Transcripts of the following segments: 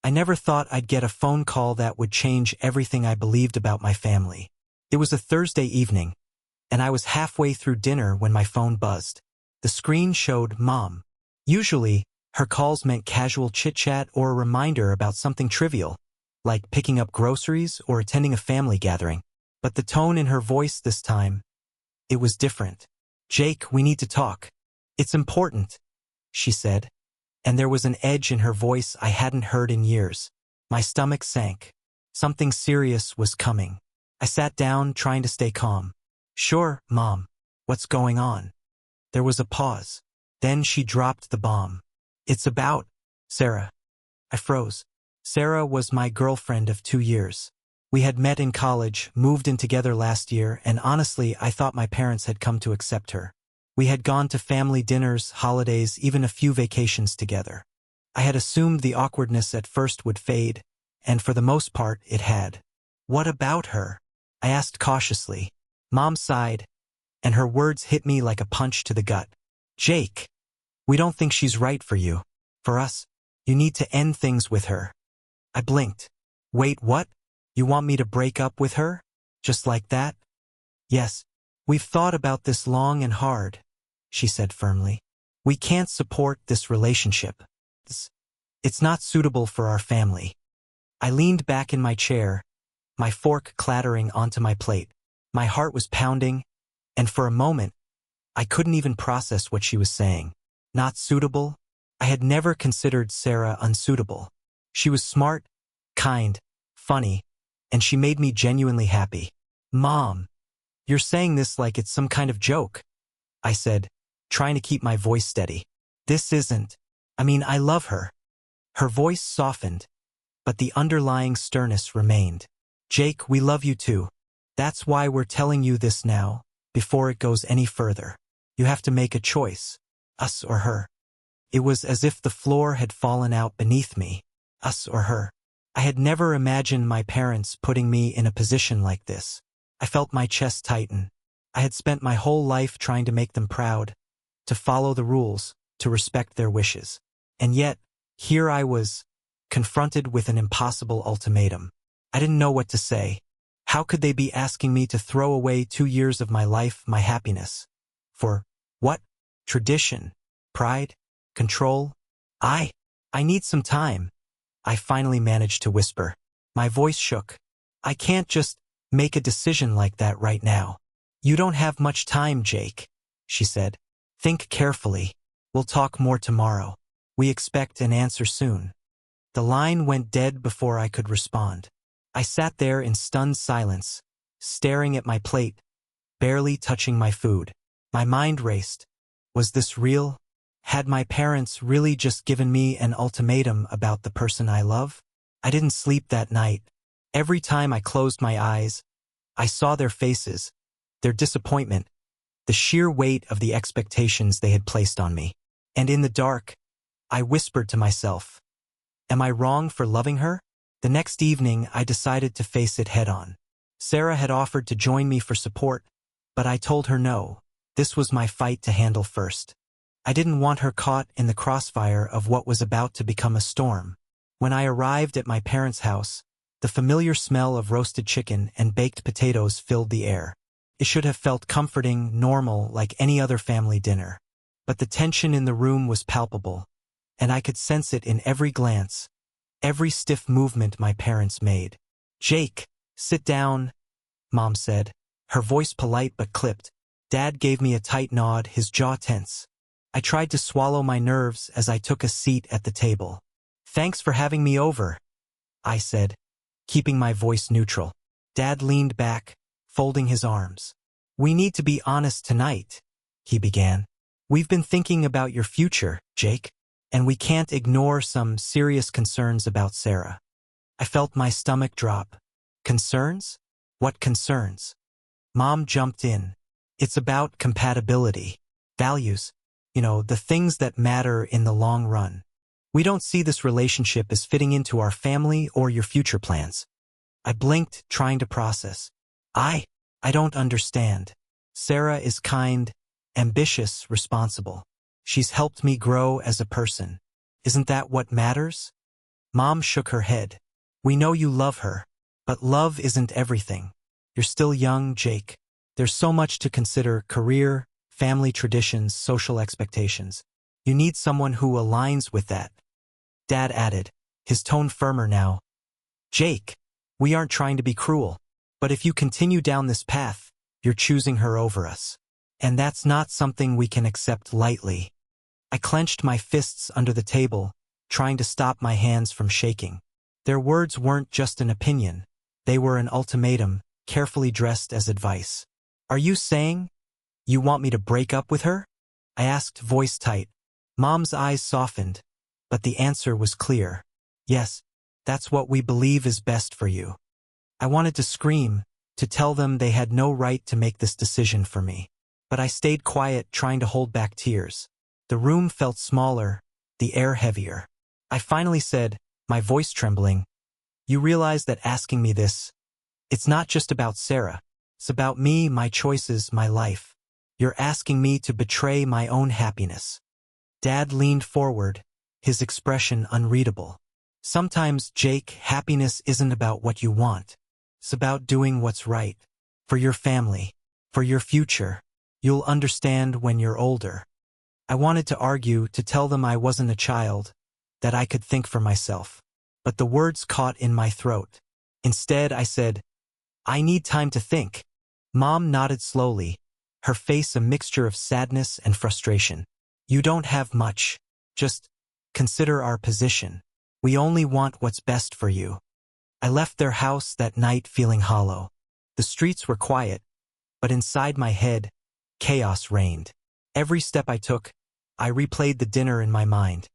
I never thought I'd get a phone call that would change everything I believed about my family. It was a Thursday evening, and I was halfway through dinner when my phone buzzed. The screen showed Mom. Usually, her calls meant casual chit-chat or a reminder about something trivial, like picking up groceries or attending a family gathering. But the tone in her voice this time, it was different. "Jake, we need to talk. It's important," she said, and there was an edge in her voice I hadn't heard in years. My stomach sank. Something serious was coming. I sat down, trying to stay calm. "Sure, Mom. What's going on?" There was a pause. Then she dropped the bomb. "It's about Sarah." I froze. Sarah was my girlfriend of 2 years. We had met in college, moved in together last year, and honestly, I thought my parents had come to accept her. We had gone to family dinners, holidays, even a few vacations together. I had assumed the awkwardness at first would fade, and for the most part, it had. "What about her?" I asked cautiously. Mom sighed, and her words hit me like a punch to the gut. "Jake, we don't think she's right for you. For us, you need to end things with her." I blinked. "Wait, what? You want me to break up with her? Just like that?" "Yes. We've thought about this long and hard," she said firmly. "We can't support this relationship. It's not suitable for our family." I leaned back in my chair, my fork clattering onto my plate. My heart was pounding, and for a moment, I couldn't even process what she was saying. Not suitable? I had never considered Sarah unsuitable. She was smart, kind, funny, and she made me genuinely happy. "Mom, you're saying this like it's some kind of joke," I said, trying to keep my voice steady. "This isn't. I mean, I love her." Her voice softened, but the underlying sternness remained. "Jake, we love you too. That's why we're telling you this now, before it goes any further. You have to make a choice, us or her." It was as if the floor had fallen out beneath me. Us or her. I had never imagined my parents putting me in a position like this. I felt my chest tighten. I had spent my whole life trying to make them proud, to follow the rules, to respect their wishes. And yet, here I was, confronted with an impossible ultimatum. I didn't know what to say. How could they be asking me to throw away 2 years of my life, my happiness? For what? Tradition? Pride? Control? I need some time. I finally managed to whisper. My voice shook. "I can't just make a decision like that right now." "You don't have much time, Jake," she said. "Think carefully. We'll talk more tomorrow. We expect an answer soon." The line went dead before I could respond. I sat there in stunned silence, staring at my plate, barely touching my food. My mind raced. Was this real? Had my parents really just given me an ultimatum about the person I love? I didn't sleep that night. Every time I closed my eyes, I saw their faces, their disappointment, the sheer weight of the expectations they had placed on me. And in the dark, I whispered to myself, "Am I wrong for loving her?" The next evening, I decided to face it head-on. Sarah had offered to join me for support, but I told her no. This was my fight to handle first. I didn't want her caught in the crossfire of what was about to become a storm. When I arrived at my parents' house, the familiar smell of roasted chicken and baked potatoes filled the air. It should have felt comforting, normal, like any other family dinner. But the tension in the room was palpable, and I could sense it in every glance, every stiff movement my parents made. "Jake, sit down," Mom said, her voice polite but clipped. Dad gave me a tight nod, his jaw tense. I tried to swallow my nerves as I took a seat at the table. "Thanks for having me over," I said, keeping my voice neutral. Dad leaned back, folding his arms. "We need to be honest tonight," he began. "We've been thinking about your future, Jake, and we can't ignore some serious concerns about Sarah." I felt my stomach drop. "Concerns? What concerns?" Mom jumped in. "It's about compatibility, values, the things that matter in the long run. We don't see this relationship as fitting into our family or your future plans." I blinked, trying to process. I don't understand. Sarah is kind, ambitious, responsible. She's helped me grow as a person. Isn't that what matters?" Mom shook her head. We know you love her, but love isn't everything. You're still young, Jake. There's so much to consider: career, family traditions, social expectations. You need someone who aligns with that. Dad added, his tone firmer now. Jake, we aren't trying to be cruel, but if you continue down this path, you're choosing her over us. And that's not something we can accept lightly. I clenched my fists under the table, trying to stop my hands from shaking. Their words weren't just an opinion. They were an ultimatum, carefully dressed as advice. Are you saying you want me to break up with her? I asked, voice tight. Mom's eyes softened, but the answer was clear. Yes, that's what we believe is best for you. I wanted to scream, to tell them they had no right to make this decision for me. But I stayed quiet, trying to hold back tears. The room felt smaller, the air heavier. I finally said, my voice trembling, you realize that asking me this, it's not just about Sarah. It's about me, my choices, my life. You're asking me to betray my own happiness. Dad leaned forward, his expression unreadable. Sometimes, Jake, happiness isn't about what you want. It's about doing what's right. For your family. For your future. You'll understand when you're older. I wanted to argue, to tell them I wasn't a child, that I could think for myself. But the words caught in my throat. Instead, I said, I need time to think. Mom nodded slowly, her face a mixture of sadness and frustration. You don't have much. Just consider our position. We only want what's best for you. I left their house that night feeling hollow. The streets were quiet, but inside my head, chaos reigned. Every step I took, I replayed the dinner in my mind.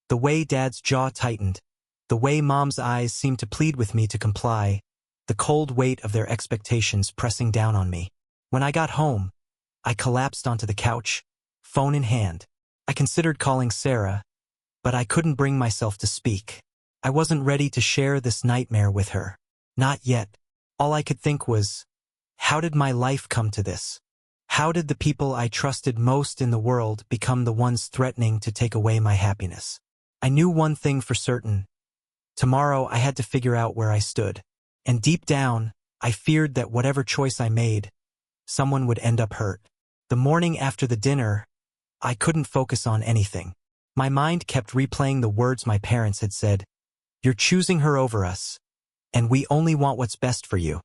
The way Dad's jaw tightened, the way Mom's eyes seemed to plead with me to comply, the cold weight of their expectations pressing down on me. When I got home, I collapsed onto the couch, phone in hand. I considered calling Sarah, but I couldn't bring myself to speak. I wasn't ready to share this nightmare with her. Not yet. All I could think was, how did my life come to this? How did the people I trusted most in the world become the ones threatening to take away my happiness? I knew one thing for certain. Tomorrow I had to figure out where I stood. And deep down, I feared that whatever choice I made, someone would end up hurt. The morning after the dinner, I couldn't focus on anything. My mind kept replaying the words my parents had said. You're choosing her over us, and we only want what's best for you.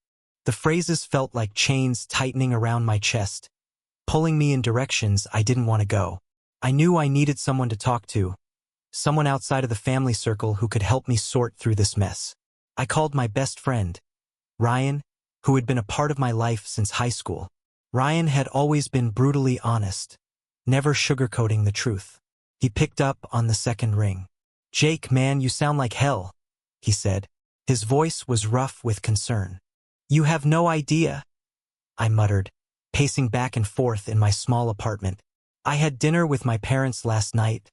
The phrases felt like chains tightening around my chest, pulling me in directions I didn't want to go. I knew I needed someone to talk to, someone outside of the family circle who could help me sort through this mess. I called my best friend, Ryan, who had been a part of my life since high school. Ryan had always been brutally honest, never sugarcoating the truth. He picked up on the second ring. Jake, man, you sound like hell, he said. His voice was rough with concern. You have no idea, I muttered, pacing back and forth in my small apartment. I had dinner with my parents last night,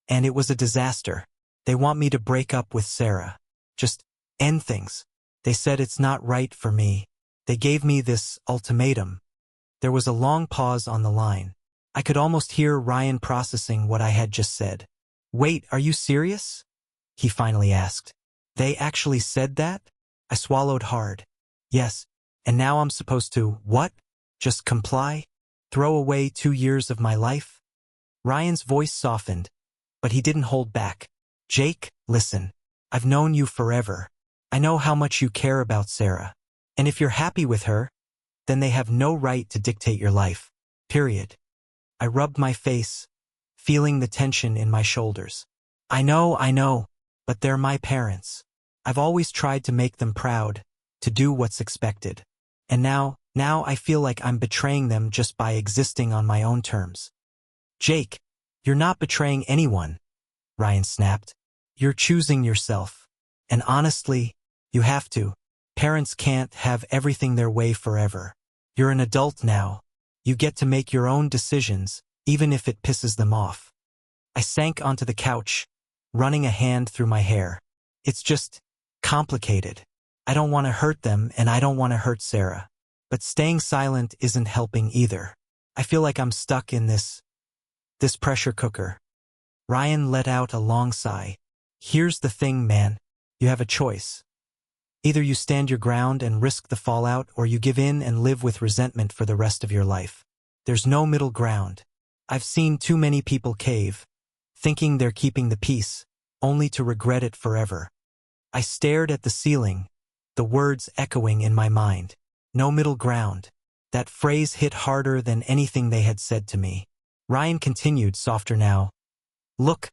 and it was a disaster. They want me to break up with Sarah. Just end things. They said it's not right for me. They gave me this ultimatum. There was a long pause on the line. I could almost hear Ryan processing what I had just said. Wait, are you serious? He finally asked. They actually said that? I swallowed hard. Yes, and now I'm supposed to, what? Just comply? Throw away 2 years of my life? Ryan's voice softened, but he didn't hold back. Jake, listen. I've known you forever. I know how much you care about Sarah. And if you're happy with her, then they have no right to dictate your life. Period. I rubbed my face, feeling the tension in my shoulders. I know, but they're my parents. I've always tried to make them proud, to do what's expected. And now I feel like I'm betraying them just by existing on my own terms. Jake, you're not betraying anyone, Ryan snapped. You're choosing yourself. And honestly, you have to. Parents can't have everything their way forever. You're an adult now. You get to make your own decisions, even if it pisses them off. I sank onto the couch, running a hand through my hair. It's just complicated. I don't want to hurt them, and I don't want to hurt Sarah. But staying silent isn't helping either. I feel like I'm stuck in this pressure cooker. Ryan let out a long sigh. Here's the thing, man. You have a choice. Either you stand your ground and risk the fallout, or you give in and live with resentment for the rest of your life. There's no middle ground. I've seen too many people cave, thinking they're keeping the peace, only to regret it forever. I stared at the ceiling, the words echoing in my mind. No middle ground. That phrase hit harder than anything they had said to me. Ryan continued, softer now. Look,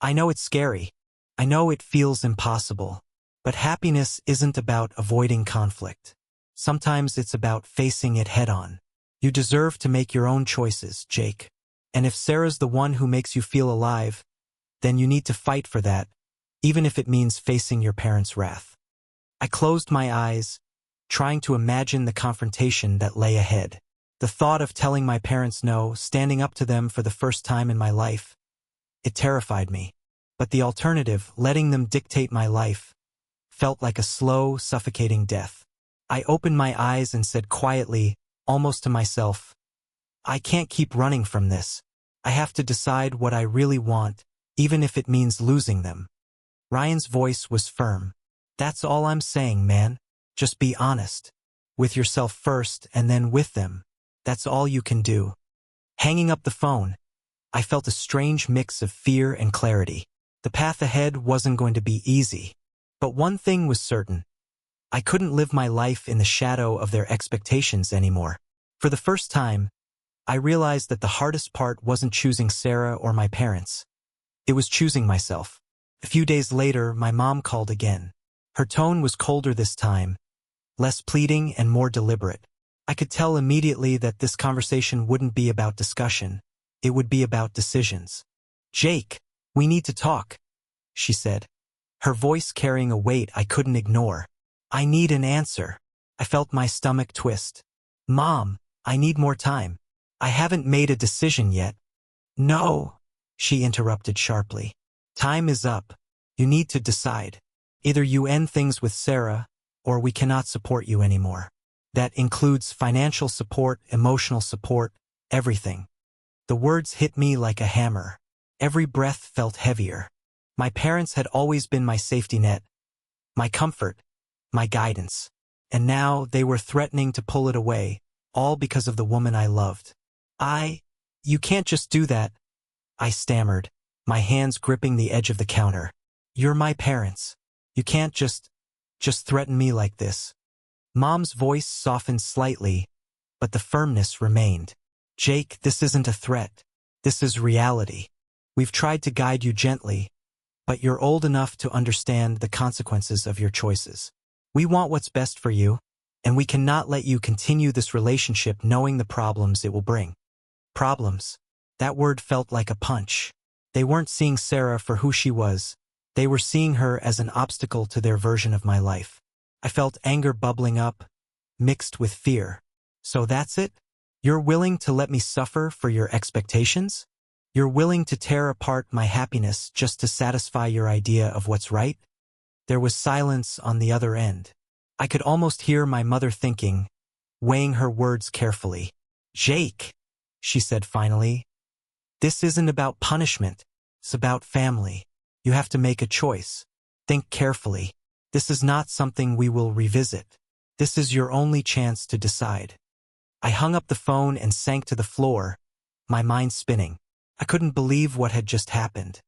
I know it's scary. I know it feels impossible. But happiness isn't about avoiding conflict. Sometimes it's about facing it head-on. You deserve to make your own choices, Jake. And if Sarah's the one who makes you feel alive, then you need to fight for that, even if it means facing your parents' wrath. I closed my eyes, trying to imagine the confrontation that lay ahead. The thought of telling my parents no, standing up to them for the first time in my life, it terrified me. But the alternative, letting them dictate my life, felt like a slow, suffocating death. I opened my eyes and said quietly, almost to myself, I can't keep running from this. I have to decide what I really want, even if it means losing them. Ryan's voice was firm. That's all I'm saying, man. Just be honest. With yourself first and then with them. That's all you can do. Hanging up the phone, I felt a strange mix of fear and clarity. The path ahead wasn't going to be easy. But one thing was certain. I couldn't live my life in the shadow of their expectations anymore. For the first time, I realized that the hardest part wasn't choosing Sarah or my parents. It was choosing myself. A few days later, my mom called again. Her tone was colder this time, less pleading and more deliberate. I could tell immediately that this conversation wouldn't be about discussion. It would be about decisions. Jake, we need to talk, she said, her voice carrying a weight I couldn't ignore. I need an answer. I felt my stomach twist. Mom, I need more time. I haven't made a decision yet. No, she interrupted sharply. Time is up. You need to decide. Either you end things with Sarah, or we cannot support you anymore. That includes financial support, emotional support, everything. The words hit me like a hammer. Every breath felt heavier. My parents had always been my safety net, my comfort, my guidance. And now they were threatening to pull it away, all because of the woman I loved. You can't just do that, I stammered, my hands gripping the edge of the counter. You're my parents. You can't just threaten me like this. Mom's voice softened slightly, but the firmness remained. Jake, this isn't a threat. This is reality. We've tried to guide you gently, but you're old enough to understand the consequences of your choices. We want what's best for you, and we cannot let you continue this relationship knowing the problems it will bring. Problems. That word felt like a punch. They weren't seeing Sarah for who she was. They were seeing her as an obstacle to their version of my life. I felt anger bubbling up, mixed with fear. So that's it? You're willing to let me suffer for your expectations? You're willing to tear apart my happiness just to satisfy your idea of what's right? There was silence on the other end. I could almost hear my mother thinking, weighing her words carefully. Jake, she said finally, this isn't about punishment. It's about family. You have to make a choice. Think carefully. This is not something we will revisit. This is your only chance to decide. I hung up the phone and sank to the floor, my mind spinning. I couldn't believe what had just happened.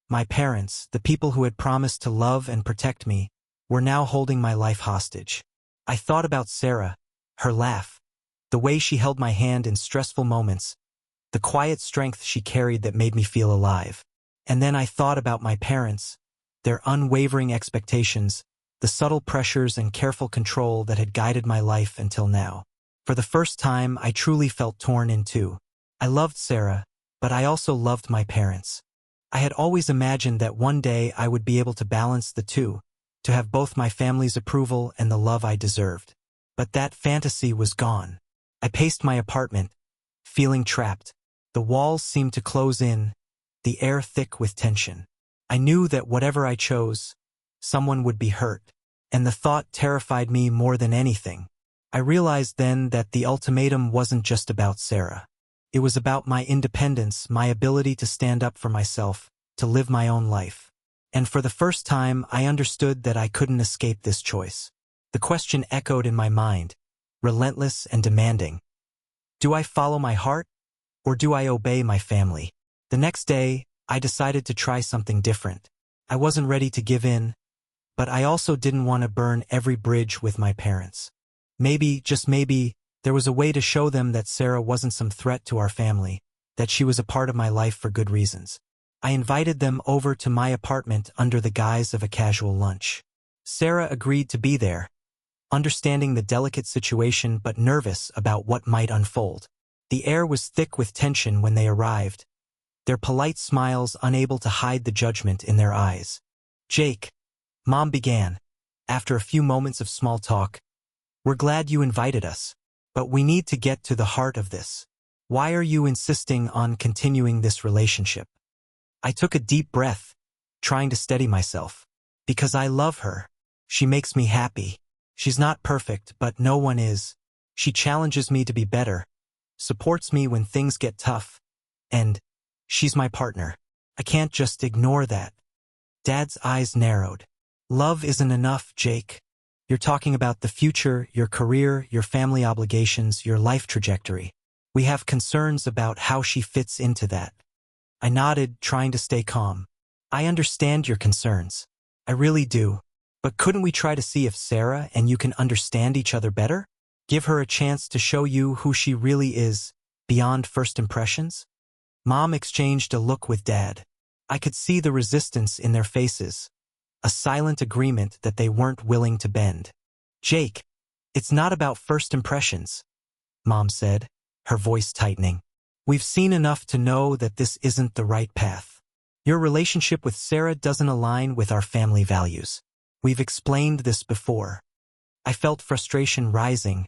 My parents, the people who had promised to love and protect me, were now holding my life hostage. I thought about Sarah, her laugh, the way she held my hand in stressful moments, the quiet strength she carried that made me feel alive. And then I thought about my parents, their unwavering expectations, the subtle pressures and careful control that had guided my life until now. For the first time, I truly felt torn in two. I loved Sarah, but I also loved my parents. I had always imagined that one day I would be able to balance the two, to have both my family's approval and the love I deserved. But that fantasy was gone. I paced my apartment, feeling trapped. The walls seemed to close in, the air thick with tension. I knew that whatever I chose, someone would be hurt, and the thought terrified me more than anything. I realized then that the ultimatum wasn't just about Sarah. It was about my independence, my ability to stand up for myself, to live my own life. And for the first time, I understood that I couldn't escape this choice. The question echoed in my mind, relentless and demanding. Do I follow my heart, or do I obey my family? The next day, I decided to try something different. I wasn't ready to give in, but I also didn't want to burn every bridge with my parents. Maybe, just maybe, there was a way to show them that Sarah wasn't some threat to our family, that she was a part of my life for good reasons. I invited them over to my apartment under the guise of a casual lunch. Sarah agreed to be there, understanding the delicate situation but nervous about what might unfold. The air was thick with tension when they arrived, their polite smiles unable to hide the judgment in their eyes. "Jake," Mom began, after a few moments of small talk, "we're glad you invited us, but we need to get to the heart of this. Why are you insisting on continuing this relationship?" I took a deep breath, trying to steady myself. "Because I love her. She makes me happy. She's not perfect, but no one is. She challenges me to be better, supports me when things get tough, and she's my partner. I can't just ignore that." Dad's eyes narrowed. "Love isn't enough, Jake. You're talking about the future, your career, your family obligations, your life trajectory. We have concerns about how she fits into that." I nodded, trying to stay calm. "I understand your concerns. I really do. But couldn't we try to see if Sarah and you can understand each other better? Give her a chance to show you who she really is, beyond first impressions?" Mom exchanged a look with Dad. I could see the resistance in their faces, a silent agreement that they weren't willing to bend. "Jake, it's not about first impressions," Mom said, her voice tightening. "We've seen enough to know that this isn't the right path. Your relationship with Sarah doesn't align with our family values. We've explained this before." I felt frustration rising,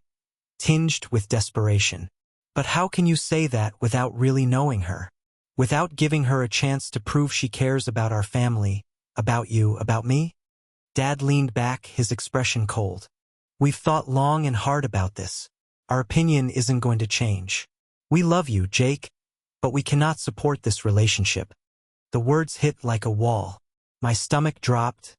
tinged with desperation. "But how can you say that without really knowing her? Without giving her a chance to prove she cares about our family, about you, about me?" Dad leaned back, his expression cold. "We've thought long and hard about this. Our opinion isn't going to change. We love you, Jake, but we cannot support this relationship." The words hit like a wall. My stomach dropped,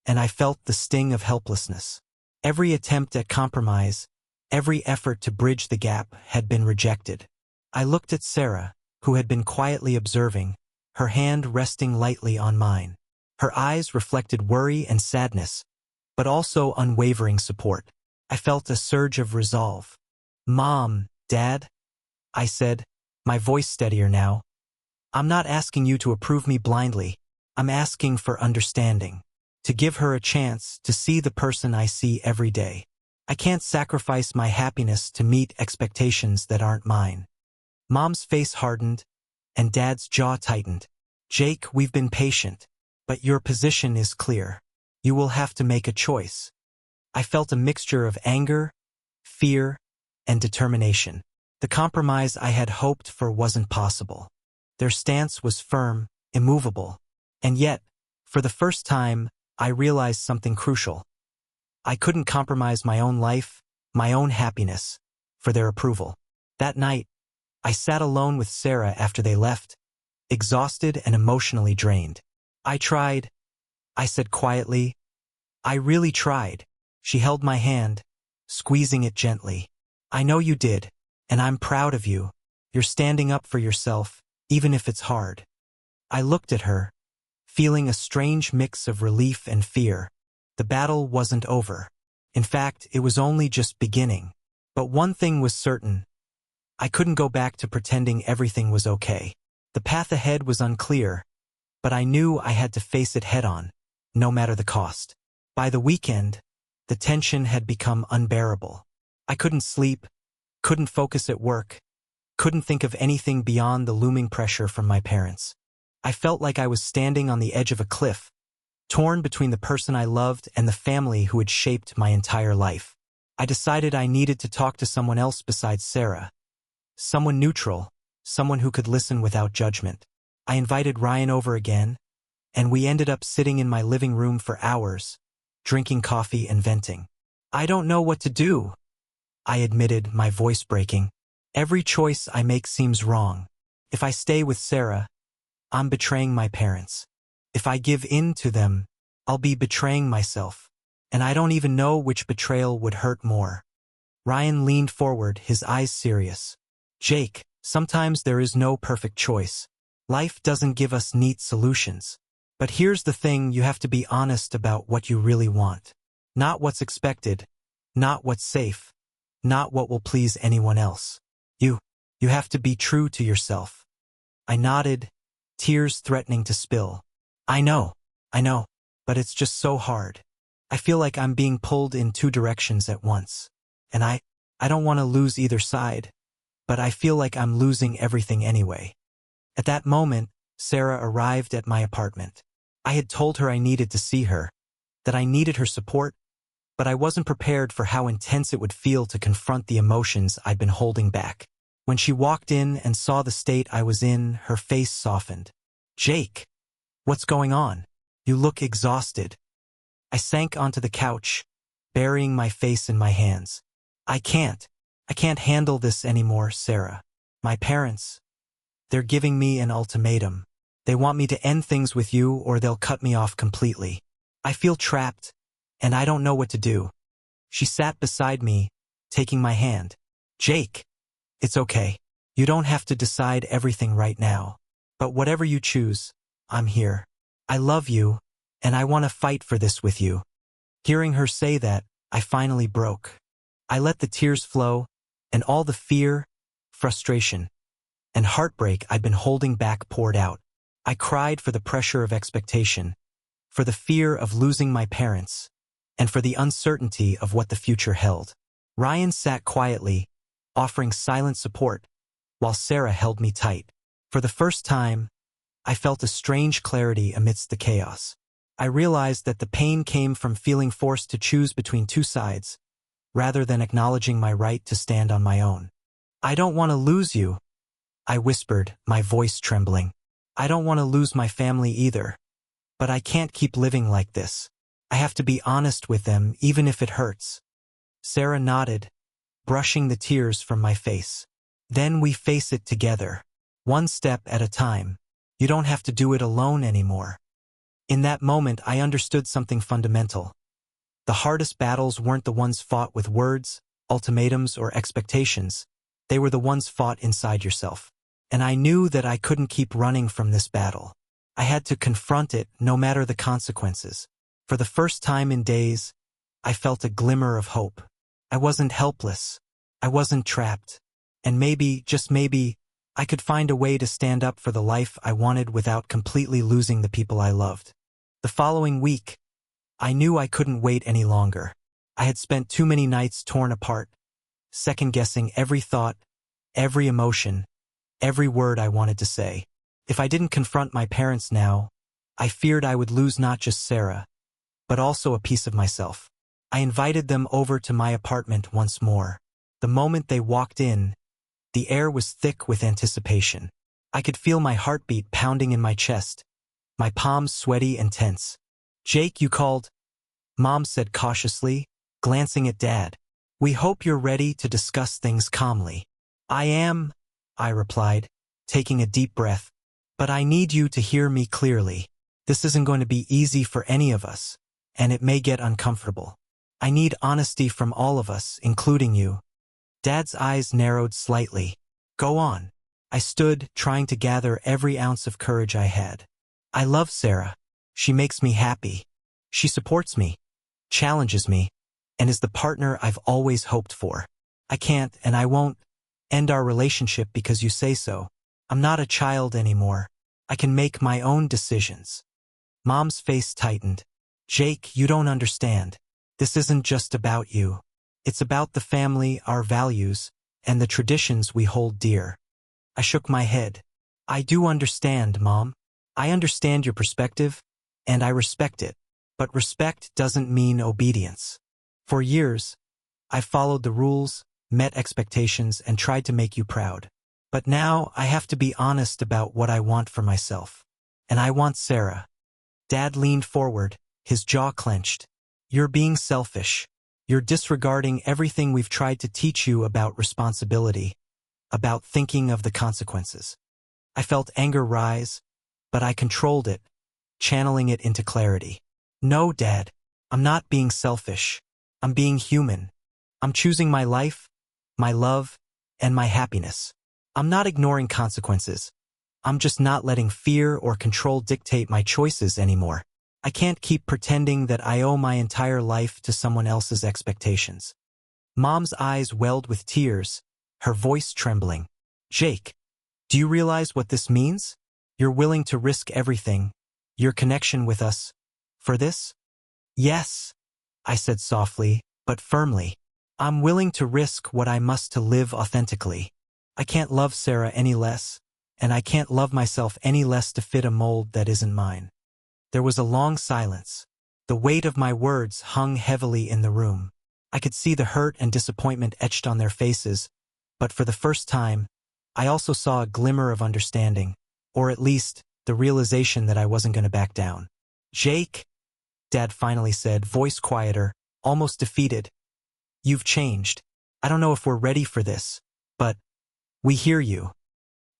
and I felt the sting of helplessness. Every attempt at compromise, every effort to bridge the gap had been rejected. I looked at Sarah, who had been quietly observing, her hand resting lightly on mine. Her eyes reflected worry and sadness, but also unwavering support. I felt a surge of resolve. "Mom, Dad," I said, my voice steadier now, "I'm not asking you to approve me blindly. I'm asking for understanding. To give her a chance to see the person I see every day. I can't sacrifice my happiness to meet expectations that aren't mine." Mom's face hardened, and Dad's jaw tightened. "Jake, we've been patient, but your position is clear. You will have to make a choice." I felt a mixture of anger, fear, and determination. The compromise I had hoped for wasn't possible. Their stance was firm, immovable. And yet, for the first time, I realized something crucial. I couldn't compromise my own life, my own happiness, for their approval. That night, I sat alone with Sarah after they left, exhausted and emotionally drained. "I tried," I said quietly. "I really tried." She held my hand, squeezing it gently. "I know you did, and I'm proud of you. You're standing up for yourself, even if it's hard." I looked at her, feeling a strange mix of relief and fear. The battle wasn't over. In fact, it was only just beginning. But one thing was certain. I couldn't go back to pretending everything was okay. The path ahead was unclear, but I knew I had to face it head-on, no matter the cost. By the weekend, the tension had become unbearable. I couldn't sleep, couldn't focus at work, couldn't think of anything beyond the looming pressure from my parents. I felt like I was standing on the edge of a cliff, torn between the person I loved and the family who had shaped my entire life. I decided I needed to talk to someone else besides Sarah. Someone neutral, someone who could listen without judgment. I invited Ryan over again, and we ended up sitting in my living room for hours, drinking coffee and venting. "I don't know what to do," I admitted, my voice breaking. "Every choice I make seems wrong. If I stay with Sarah, I'm betraying my parents. If I give in to them, I'll be betraying myself. And I don't even know which betrayal would hurt more. Ryan leaned forward, his eyes serious. Jake, sometimes there is no perfect choice. Life doesn't give us neat solutions. But here's the thing, you have to be honest about what you really want. Not what's expected, not what's safe, not what will please anyone else. You have to be true to yourself. I nodded, tears threatening to spill. I know, but it's just so hard. I feel like I'm being pulled in two directions at once. And I don't want to lose either side, but I feel like I'm losing everything anyway. At that moment, Sarah arrived at my apartment. I had told her I needed to see her, that I needed her support, but I wasn't prepared for how intense it would feel to confront the emotions I'd been holding back. When she walked in and saw the state I was in, her face softened. Jake, what's going on? You look exhausted. I sank onto the couch, burying my face in my hands. I can't handle this anymore, Sarah. My parents, they're giving me an ultimatum. They want me to end things with you or they'll cut me off completely. I feel trapped, and I don't know what to do. She sat beside me, taking my hand. Jake, it's okay. You don't have to decide everything right now. But whatever you choose, I'm here. I love you, and I want to fight for this with you. Hearing her say that, I finally broke. I let the tears flow, and all the fear, frustration, and heartbreak I'd been holding back poured out. I cried for the pressure of expectation, for the fear of losing my parents, and for the uncertainty of what the future held. Ryan sat quietly, offering silent support, while Sarah held me tight. For the first time, I felt a strange clarity amidst the chaos. I realized that the pain came from feeling forced to choose between two sides, rather than acknowledging my right to stand on my own. I don't want to lose you, I whispered, my voice trembling. I don't want to lose my family either. But I can't keep living like this. I have to be honest with them, even if it hurts. Sarah nodded, brushing the tears from my face. Then we face it together, one step at a time. You don't have to do it alone anymore. In that moment, I understood something fundamental. The hardest battles weren't the ones fought with words, ultimatums, or expectations. They were the ones fought inside yourself. And I knew that I couldn't keep running from this battle. I had to confront it, no matter the consequences. For the first time in days, I felt a glimmer of hope. I wasn't helpless. I wasn't trapped. And maybe, just maybe, I could find a way to stand up for the life I wanted without completely losing the people I loved. The following week, I knew I couldn't wait any longer. I had spent too many nights torn apart, second-guessing every thought, every emotion, every word I wanted to say. If I didn't confront my parents now, I feared I would lose not just Sarah, but also a piece of myself. I invited them over to my apartment once more. The moment they walked in, the air was thick with anticipation. I could feel my heartbeat pounding in my chest, my palms sweaty and tense. Jake, you called? Mom said cautiously, glancing at Dad. We hope you're ready to discuss things calmly. I am, I replied, taking a deep breath. But I need you to hear me clearly. This isn't going to be easy for any of us, and it may get uncomfortable. I need honesty from all of us, including you. Dad's eyes narrowed slightly. Go on. I stood, trying to gather every ounce of courage I had. I love Sarah. She makes me happy. She supports me, challenges me, and is the partner I've always hoped for. I can't, and I won't, end our relationship because you say so. I'm not a child anymore. I can make my own decisions. Mom's face tightened. Jake, you don't understand. This isn't just about you. It's about the family, our values, and the traditions we hold dear. I shook my head. I do understand, Mom. I understand your perspective, and I respect it. But respect doesn't mean obedience. For years, I've followed the rules, met expectations, and tried to make you proud. But now I have to be honest about what I want for myself. And I want Sarah. Dad leaned forward, his jaw clenched. You're being selfish. You're disregarding everything we've tried to teach you about responsibility, about thinking of the consequences. I felt anger rise, but I controlled it, channeling it into clarity. No, Dad. I'm not being selfish. I'm being human. I'm choosing my life, my love, and my happiness. I'm not ignoring consequences. I'm just not letting fear or control dictate my choices anymore. I can't keep pretending that I owe my entire life to someone else's expectations. Mom's eyes welled with tears, her voice trembling. Jake, do you realize what this means? You're willing to risk everything, your connection with us, for this? Yes, I said softly, but firmly. I'm willing to risk what I must to live authentically. I can't love Sarah any less, and I can't love myself any less to fit a mold that isn't mine. There was a long silence. The weight of my words hung heavily in the room. I could see the hurt and disappointment etched on their faces, but for the first time, I also saw a glimmer of understanding, or at least the realization that I wasn't going to back down. Jake, Dad finally said, voice quieter, almost defeated. You've changed. I don't know if we're ready for this, but we hear you.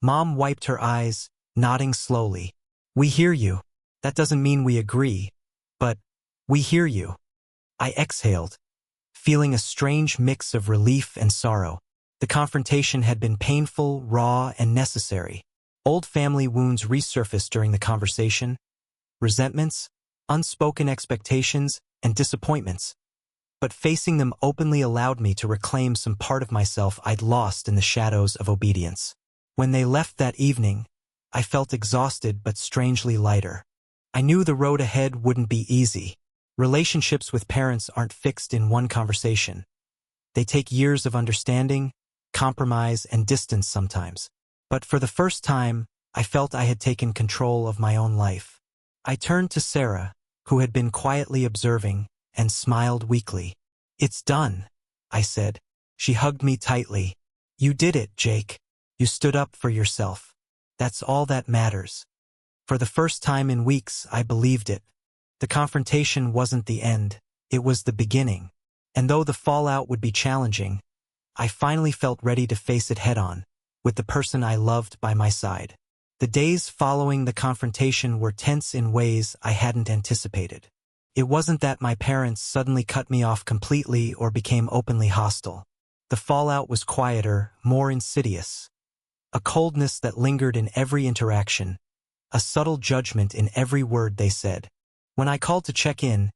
Mom wiped her eyes, nodding slowly. We hear you. That doesn't mean we agree, but we hear you. I exhaled, feeling a strange mix of relief and sorrow. The confrontation had been painful, raw, and necessary. Old family wounds resurfaced during the conversation, resentments, unspoken expectations, and disappointments. But facing them openly allowed me to reclaim some part of myself I'd lost in the shadows of obedience. When they left that evening, I felt exhausted but strangely lighter. I knew the road ahead wouldn't be easy. Relationships with parents aren't fixed in one conversation. They take years of understanding, compromise, and distance sometimes. But for the first time, I felt I had taken control of my own life. I turned to Sarah, who had been quietly observing, and smiled weakly. It's done, I said. She hugged me tightly. You did it, Jake. You stood up for yourself. That's all that matters. For the first time in weeks, I believed it. The confrontation wasn't the end, it was the beginning. And though the fallout would be challenging, I finally felt ready to face it head-on, with the person I loved by my side. The days following the confrontation were tense in ways I hadn't anticipated. It wasn't that my parents suddenly cut me off completely or became openly hostile. The fallout was quieter, more insidious. A coldness that lingered in every interaction, a subtle judgment in every word they said. When I called to check in,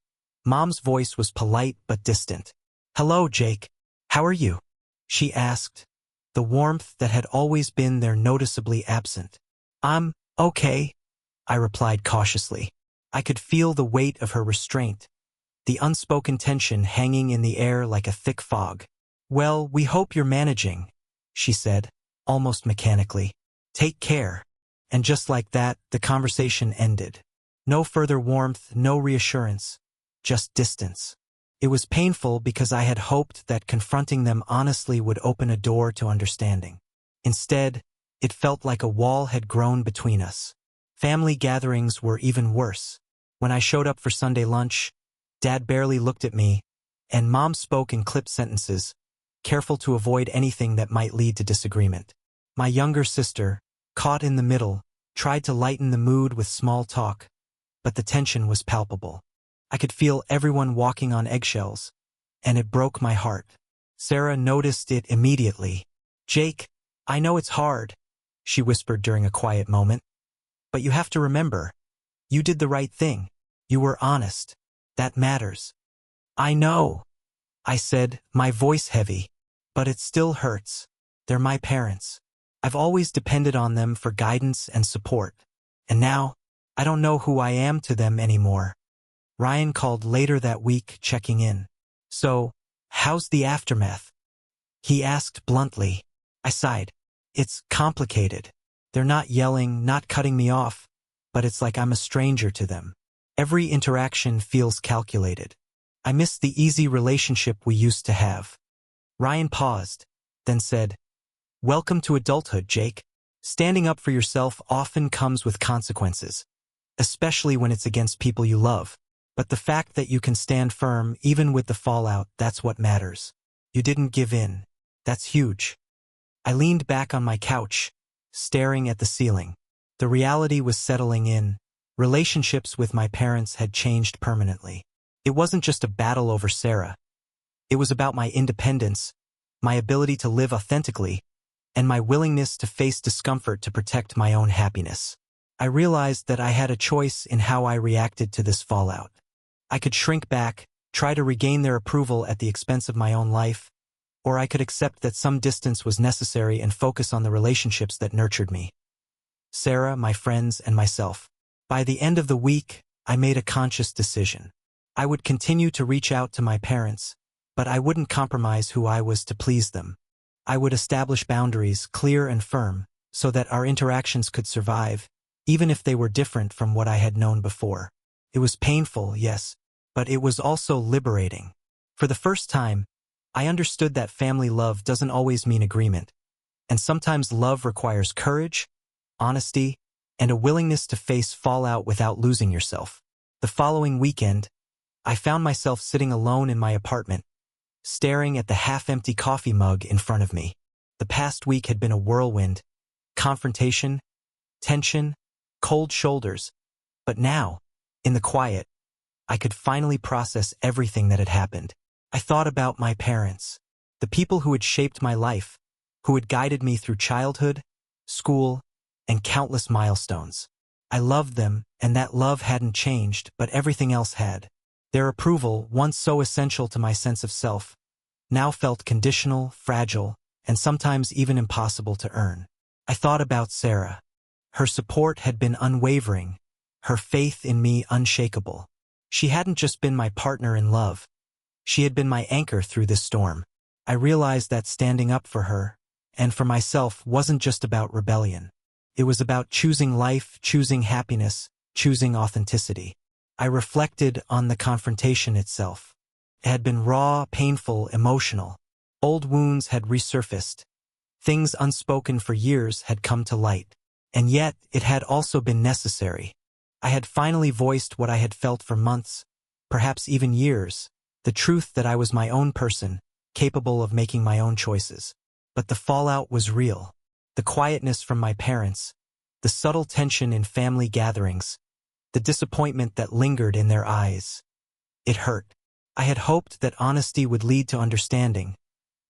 Mom's voice was polite but distant. Hello, Jake. How are you? She asked, the warmth that had always been there noticeably absent. I'm okay, I replied cautiously. I could feel the weight of her restraint, the unspoken tension hanging in the air like a thick fog. Well, we hope you're managing, she said, almost mechanically. Take care. And just like that, the conversation ended. No further warmth, no reassurance, just distance. It was painful because I had hoped that confronting them honestly would open a door to understanding. Instead, it felt like a wall had grown between us. Family gatherings were even worse. When I showed up for Sunday lunch, Dad barely looked at me, and Mom spoke in clipped sentences, careful to avoid anything that might lead to disagreement. My younger sister, caught in the middle, tried to lighten the mood with small talk, but the tension was palpable. I could feel everyone walking on eggshells, and it broke my heart. Sarah noticed it immediately. Jake, I know it's hard, she whispered during a quiet moment, but you have to remember, you did the right thing. You were honest. That matters. I know, I said, my voice heavy, but it still hurts. They're my parents. I've always depended on them for guidance and support, and now, I don't know who I am to them anymore. Ryan called later that week, checking in. So, how's the aftermath? He asked bluntly. I sighed. It's complicated. They're not yelling, not cutting me off, but it's like I'm a stranger to them. Every interaction feels calculated. I miss the easy relationship we used to have. Ryan paused, then said, Welcome to adulthood, Jake. Standing up for yourself often comes with consequences, especially when it's against people you love. But the fact that you can stand firm, even with the fallout, that's what matters. You didn't give in. That's huge. I leaned back on my couch, staring at the ceiling. The reality was settling in, Relationships with my parents had changed permanently. It wasn't just a battle over Sarah. It was about my independence, my ability to live authentically, and my willingness to face discomfort to protect my own happiness. I realized that I had a choice in how I reacted to this fallout. I could shrink back, try to regain their approval at the expense of my own life, or I could accept that some distance was necessary and focus on the relationships that nurtured me. Sarah, my friends, and myself. By the end of the week, I made a conscious decision. I would continue to reach out to my parents, but I wouldn't compromise who I was to please them. I would establish boundaries, clear and firm, so that our interactions could survive, even if they were different from what I had known before. It was painful, yes, but it was also liberating. For the first time, I understood that family love doesn't always mean agreement, and sometimes love requires courage, honesty, and a willingness to face fallout without losing yourself. The following weekend, I found myself sitting alone in my apartment, staring at the half-empty coffee mug in front of me. The past week had been a whirlwind, confrontation, tension, cold shoulders, but now, in the quiet, I could finally process everything that had happened. I thought about my parents, the people who had shaped my life, who had guided me through childhood, school, and countless milestones. I loved them, and that love hadn't changed, but everything else had. Their approval, once so essential to my sense of self, now felt conditional, fragile, and sometimes even impossible to earn. I thought about Sarah. Her support had been unwavering, her faith in me unshakable. She hadn't just been my partner in love. She had been my anchor through this storm. I realized that standing up for her, and for myself, wasn't just about rebellion. It was about choosing life, choosing happiness, choosing authenticity. I reflected on the confrontation itself. It had been raw, painful, emotional. Old wounds had resurfaced. Things unspoken for years had come to light. And yet, it had also been necessary. I had finally voiced what I had felt for months, perhaps even years, the truth that I was my own person, capable of making my own choices. But the fallout was real. The quietness from my parents, the subtle tension in family gatherings, the disappointment that lingered in their eyes. It hurt. I had hoped that honesty would lead to understanding,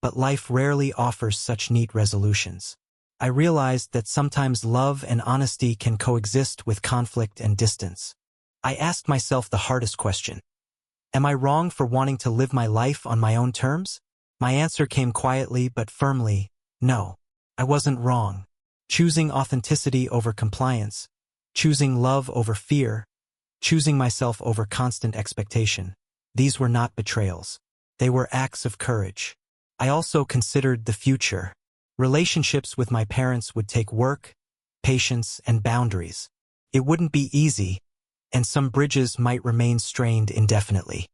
but life rarely offers such neat resolutions. I realized that sometimes love and honesty can coexist with conflict and distance. I asked myself the hardest question. Am I wrong for wanting to live my life on my own terms? My answer came quietly but firmly, no. I wasn't wrong. Choosing authenticity over compliance, choosing love over fear, choosing myself over constant expectation. These were not betrayals. They were acts of courage. I also considered the future. Relationships with my parents would take work, patience, and boundaries. It wouldn't be easy, and some bridges might remain strained indefinitely.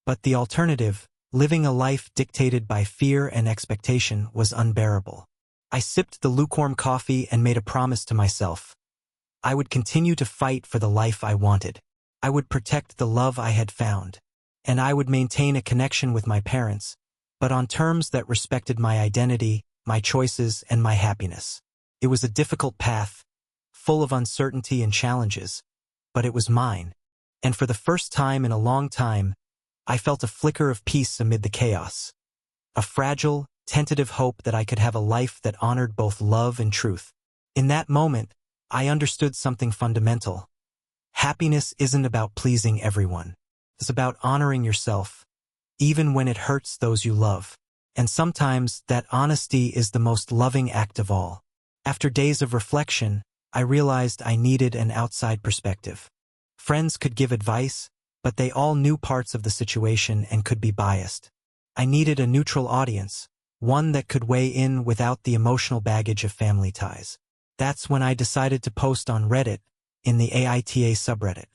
But the alternative, living a life dictated by fear and expectation, was unbearable. I sipped the lukewarm coffee and made a promise to myself. I would continue to fight for the life I wanted. I would protect the love I had found. And I would maintain a connection with my parents, but on terms that respected my identity, my choices, and my happiness. It was a difficult path, full of uncertainty and challenges, but it was mine. And for the first time in a long time, I felt a flicker of peace amid the chaos. A fragile, tentative hope that I could have a life that honored both love and truth. In that moment, I understood something fundamental. Happiness isn't about pleasing everyone. It's about honoring yourself, even when it hurts those you love. And sometimes that honesty is the most loving act of all. After days of reflection, I realized I needed an outside perspective. Friends could give advice, but they all knew parts of the situation and could be biased. I needed a neutral audience, one that could weigh in without the emotional baggage of family ties. That's when I decided to post on Reddit, in the AITA subreddit.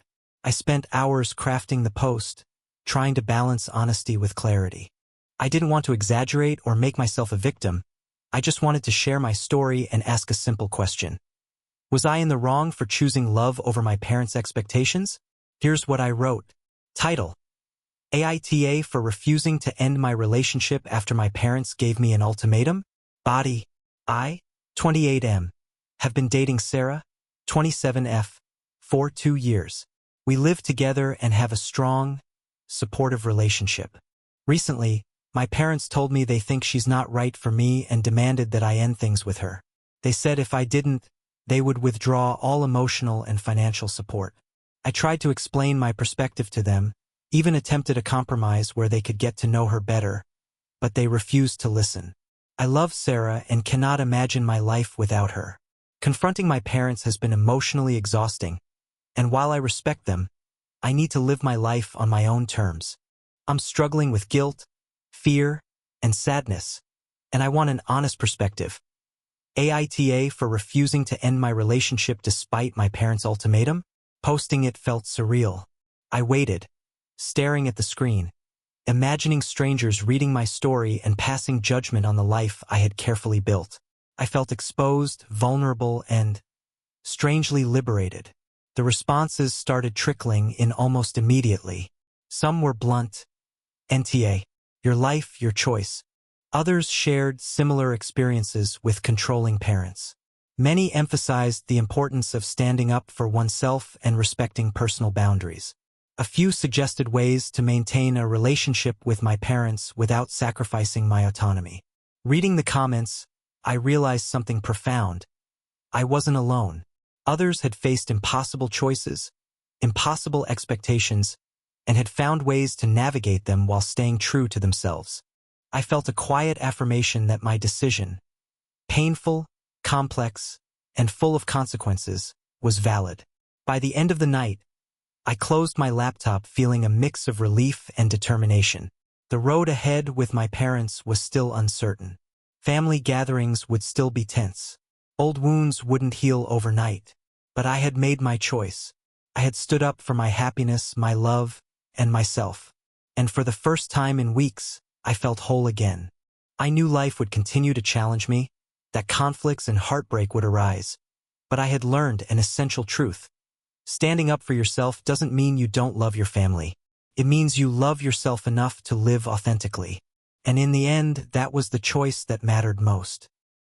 I spent hours crafting the post, trying to balance honesty with clarity. I didn't want to exaggerate or make myself a victim. I just wanted to share my story and ask a simple question. Was I in the wrong for choosing love over my parents' expectations? Here's what I wrote. Title: AITA for refusing to end my relationship after my parents gave me an ultimatum. Body: I, 28M, have been dating Sarah, 27F, for 2 years. We live together and have a strong, supportive relationship. Recently, my parents told me they think she's not right for me and demanded that I end things with her. They said if I didn't, they would withdraw all emotional and financial support. I tried to explain my perspective to them, even attempted a compromise where they could get to know her better, but they refused to listen. I love Sarah and cannot imagine my life without her. Confronting my parents has been emotionally exhausting, and while I respect them, I need to live my life on my own terms. I'm struggling with guilt, fear, and sadness, and I want an honest perspective. AITA for refusing to end my relationship despite my parents' ultimatum? Posting it felt surreal. I waited, staring at the screen, imagining strangers reading my story and passing judgment on the life I had carefully built. I felt exposed, vulnerable, and strangely liberated. The responses started trickling in almost immediately. Some were blunt. NTA. Your life, your choice. Others shared similar experiences with controlling parents. Many emphasized the importance of standing up for oneself and respecting personal boundaries. A few suggested ways to maintain a relationship with my parents without sacrificing my autonomy. Reading the comments, I realized something profound. I wasn't alone. Others had faced impossible choices, impossible expectations, and had found ways to navigate them while staying true to themselves. I felt a quiet affirmation that my decision, painful, complex, and full of consequences, was valid. By the end of the night, I closed my laptop feeling a mix of relief and determination. The road ahead with my parents was still uncertain. Family gatherings would still be tense. Old wounds wouldn't heal overnight. But I had made my choice. I had stood up for my happiness, my love, and myself. And for the first time in weeks, I felt whole again. I knew life would continue to challenge me, that conflicts and heartbreak would arise. But I had learned an essential truth. Standing up for yourself doesn't mean you don't love your family. It means you love yourself enough to live authentically. And in the end, that was the choice that mattered most.